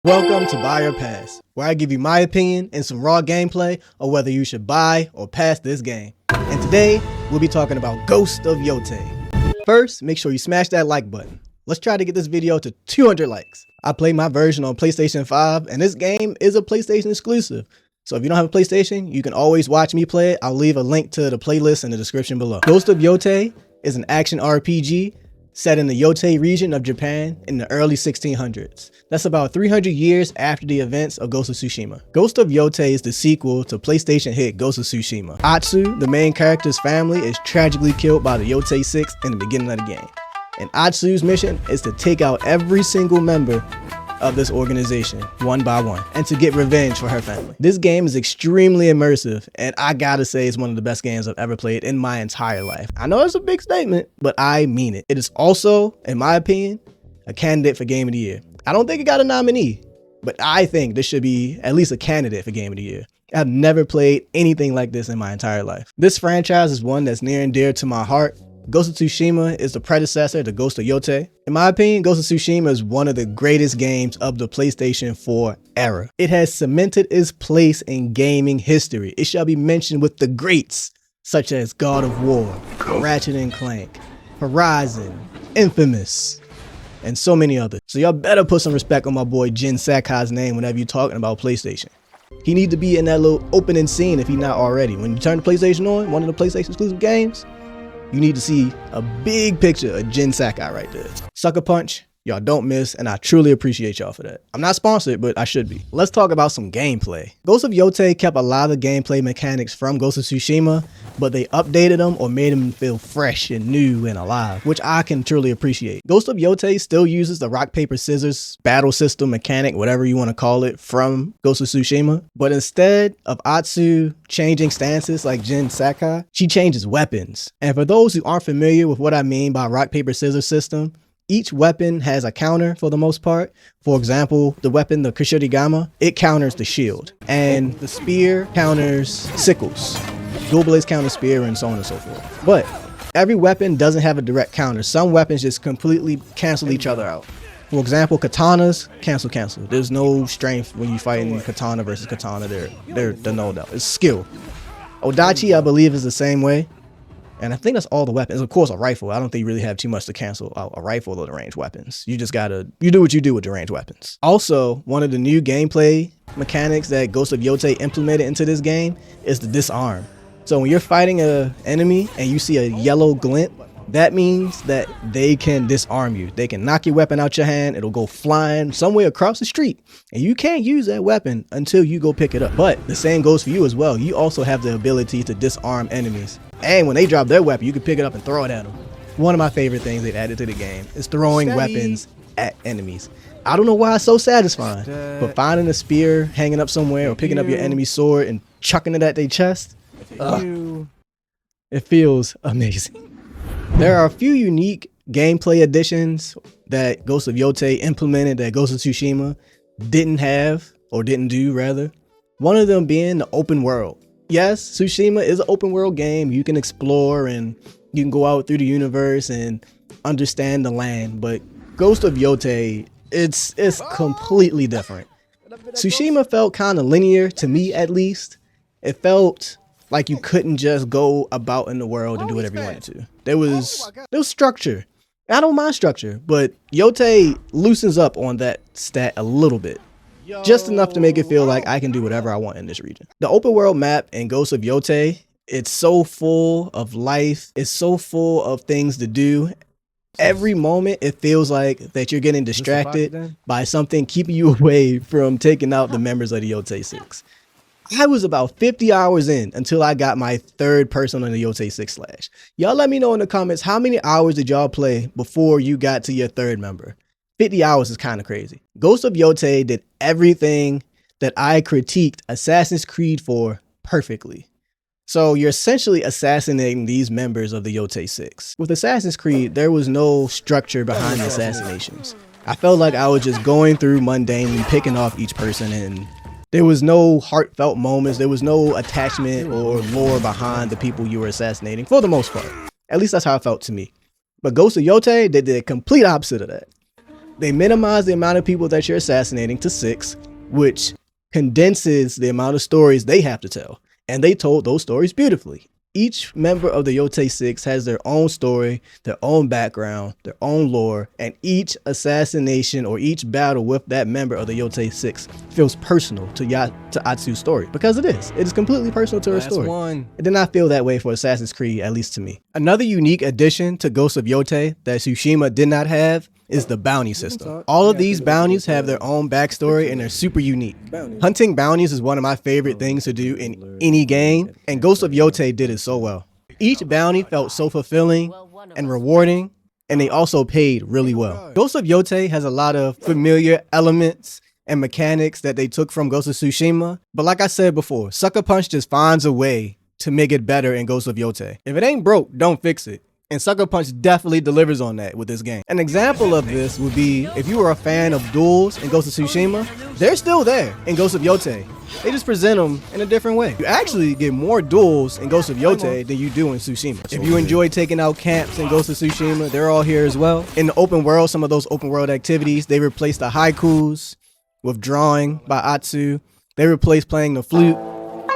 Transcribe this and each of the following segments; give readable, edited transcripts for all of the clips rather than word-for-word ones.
Welcome to Buy or Pass, where I give you my opinion and some raw gameplay of whether you should buy or pass this game. And today, we'll be talking about Ghost of Yotei. First, make sure you smash that like button. Let's try to get this video to 200 likes. I play my version on PlayStation 5, and this game is a PlayStation exclusive. So if you don't have a PlayStation, you can always watch me play it. I'll leave a link to the playlist in the description below. Ghost of Yotei is an action RPG set in the Yotei region of Japan in the early 1600s. That's about 300 years after the events of Ghost of Tsushima. Ghost of Yotei is the sequel to PlayStation hit Ghost of Tsushima. Atsu, the main character's family, is tragically killed by the Yotei 6 in the beginning of the game. And Atsu's mission is to take out every single member of this organization one by one and to get revenge for her family. This game is extremely immersive, and I gotta say it's one of the best games I've ever played in my entire life. I know it's a big statement, but I mean it. It is also, in my opinion, a candidate for Game of the Year. I don't think it got a nominee, but I think this should be at least a candidate for Game of the Year. I've never played anything like this in my entire life. This franchise is one that's near and dear to my heart. Ghost of Tsushima is the predecessor to Ghost of Yotei. In my opinion, Ghost of Tsushima is one of the greatest games of the PlayStation 4 era. It has cemented its place in gaming history. It shall be mentioned with the greats, such as God of War, Ratchet & Clank, Horizon, Infamous, and so many others. So y'all better put some respect on my boy Jin Sakai's name whenever you're talking about PlayStation. He needs to be in that little opening scene if he's not already. When you turn the PlayStation on, one of the PlayStation exclusive games, you need to see a big picture of Jin Sakai right there. Sucker Punch, y'all don't miss, and I truly appreciate y'all for that. I'm not sponsored, but I should be. Let's talk about some gameplay. Ghost of Yotei kept a lot of the gameplay mechanics from Ghost of Tsushima, but they updated them or made them feel fresh and new and alive, which I can truly appreciate. Ghost of Yotei still uses the rock, paper, scissors battle system mechanic, whatever you want to call it, from Ghost of Tsushima. But instead of Atsu changing stances like Jin Sakai, she changes weapons. And for those who aren't familiar with what I mean by rock, paper, scissors system, each weapon has a counter for the most part. For example, the weapon, the Kushirigama, it counters the shield. And the spear counters sickles. Dual blades counter spear, and so on and so forth. But every weapon doesn't have a direct counter. Some weapons just completely cancel each other out. For example, katanas, cancel. There's no strength when you fighting katana versus katana. They're no doubt. It's skill. Odachi, I believe, is the same way. And I think that's all the weapons. Of course, a rifle. I don't think you really have too much to cancel out a rifle or the ranged weapons. You just you do what you do with the ranged weapons. Also, one of the new gameplay mechanics that Ghost of Yotei implemented into this game is the disarm. So when you're fighting an enemy and you see a yellow glint, that means that they can disarm you. They can knock your weapon out your hand. It'll go flying somewhere across the street. And you can't use that weapon until you go pick it up. But the same goes for you as well. You also have the ability to disarm enemies. And when they drop their weapon, you can pick it up and throw it at them. One of my favorite things they've added to the game is throwing weapons at enemies. I don't know why it's so satisfying, but finding a spear hanging up somewhere or picking up your enemy's sword and chucking it at their chest, it feels amazing. There are a few unique gameplay additions that Ghost of Yotei implemented that Ghost of Tsushima didn't have, or didn't do rather. One of them being the open world. Yes, Tsushima is an open world game. You can explore and you can go out through the universe and understand the land, but Ghost of Yotei, it's completely different. Tsushima felt kind of linear to me, at least. It felt like you couldn't just go about in the world and do whatever you wanted to. There was structure. I don't mind structure, but Yotei loosens up on that stat a little bit. Just enough to make it feel like I can do whatever I want in this region. The open world map in Ghost of Yotei, it's so full of life. It's so full of things to do. Every moment it feels like that you're getting distracted by something keeping you away from taking out the members of the Yotei 6. I was about 50 hours in until I got my third person on the Yotei 6 slash. Y'all let me know in the comments, how many hours did y'all play before you got to your third member? 50 hours is kind of crazy. Ghost of Yotei did everything that I critiqued Assassin's Creed for perfectly. So you're essentially assassinating these members of the Yotei 6. With Assassin's Creed, there was no structure behind the assassinations. I felt like I was just going through mundanely picking off each person, and there was no heartfelt moments. There was no attachment or lore behind the people you were assassinating for the most part. At least that's how it felt to me. But Ghost of Yotei, they did the complete opposite of that. They minimize the amount of people that you're assassinating to 6, which condenses the amount of stories they have to tell. And they told those stories beautifully. Each member of the Yotei 6 has their own story, their own background, their own lore, and each assassination or each battle with that member of the Yotei 6 feels personal to Atsu's story, because it is. It is completely personal to her story. It did not feel that way for Assassin's Creed, at least to me. Another unique addition to Ghost of Yotei that Tsushima did not have is the bounty system. All of these bounties have their own backstory and they're super unique. Hunting bounties is one of my favorite things to do in any game, and Ghost of Yotei did it so well. Each bounty felt so fulfilling and rewarding, and they also paid really well. Ghost of Yotei has a lot of familiar elements and mechanics that they took from Ghost of Tsushima, but like I said before, Sucker Punch just finds a way to make it better in Ghost of Yotei. If it ain't broke, don't fix it. And Sucker Punch definitely delivers on that with this game. An example of this would be if you were a fan of duels in Ghost of Tsushima, they're still there in Ghost of Yotei. They just present them in a different way. You actually get more duels in Ghost of Yotei than you do in Tsushima. If you enjoy taking out camps in Ghost of Tsushima, they're all here as well. In the open world, some of those open world activities, they replaced the haikus with drawing by Atsu. They replaced playing the flute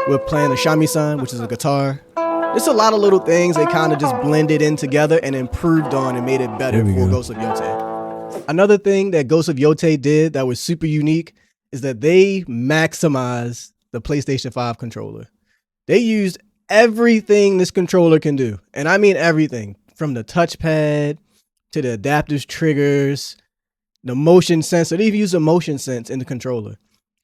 with playing the shamisen, which is a guitar. There's a lot of little things they kind of just blended in together and improved on and made it better for Ghost of Yotei. Another thing that Ghost of Yotei did that was super unique is that they maximized the PlayStation 5 controller. They used everything this controller can do. And I mean everything, from the touchpad to the adaptive triggers, the motion sensor. They've used a motion sense in the controller.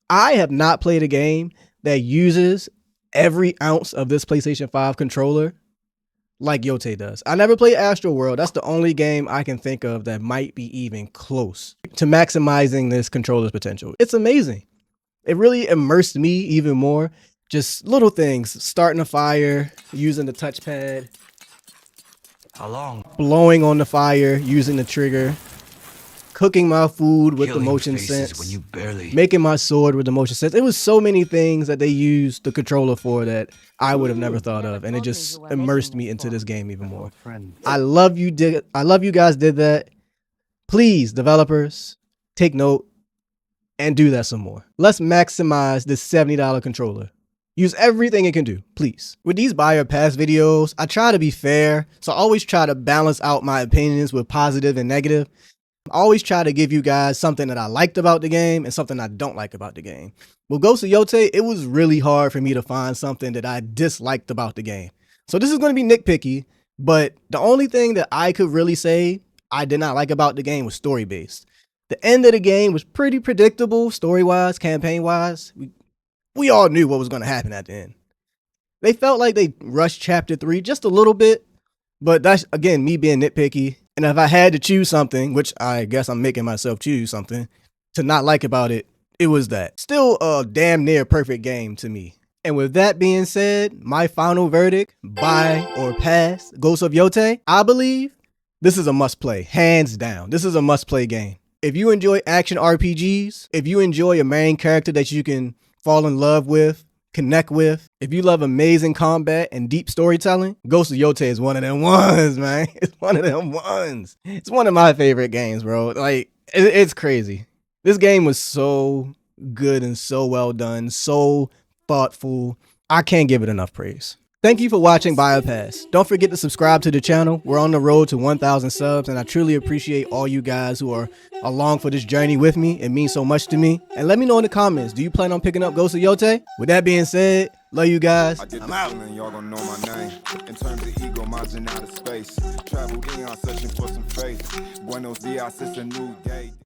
I have not played a game that uses every ounce of this PlayStation 5 controller like Yotei does. I never played Astro World. That's the only game I can think of that might be even close to maximizing this controller's potential. It's amazing. It really immersed me even more. Just little things, starting a fire, using the touchpad, blowing on the fire, using the trigger, cooking my food with the motion sense, making my sword with the motion sense. It was so many things that they used the controller for that I would have never thought of, and it just immersed me into this game even more. I love you guys did that. Please, developers, take note and do that some more. Let's maximize this $70 controller. Use everything it can do, please. With these buy or pass videos, I try to be fair, so I always try to balance out my opinions with positive and negative. I always try to give you guys something that I liked about the game and something I don't like about the game. With Ghost of Yotei, it was really hard for me to find something that I disliked about the game. So this is going to be nitpicky, but the only thing that I could really say I did not like about the game was story-based. The end of the game was pretty predictable, story-wise, campaign-wise. We all knew what was going to happen at the end. They felt like they rushed Chapter 3 just a little bit, but that's, again, me being nitpicky. And if I had to choose something, which I guess I'm making myself choose something, to not like about it, it was that. Still a damn near perfect game to me. And with that being said, my final verdict, buy or pass Ghost of Yotei, I believe this is a must play, hands down. This is a must play game. If you enjoy action RPGs, if you enjoy a main character that you can fall in love with, connect with, if you love amazing combat and deep storytelling, Ghost of Yotei is one of them ones, man. It's one of them ones. It's one of my favorite games, bro. Like, it's crazy. This game was so good and so well done, so thoughtful. I can't give it enough praise. Thank you for watching Biopass. Don't forget to subscribe to the channel. We're on the road to 1,000 subs, and I truly appreciate all you guys who are along for this journey with me. It means so much to me. And let me know in the comments, do you plan on picking up Ghost of Yotei? With that being said, love you guys. I'm out. Y'all gonna know my name. In terms of ego, margin out of space. Traveled in, searching for some faith. Buenos dias, it's a new day.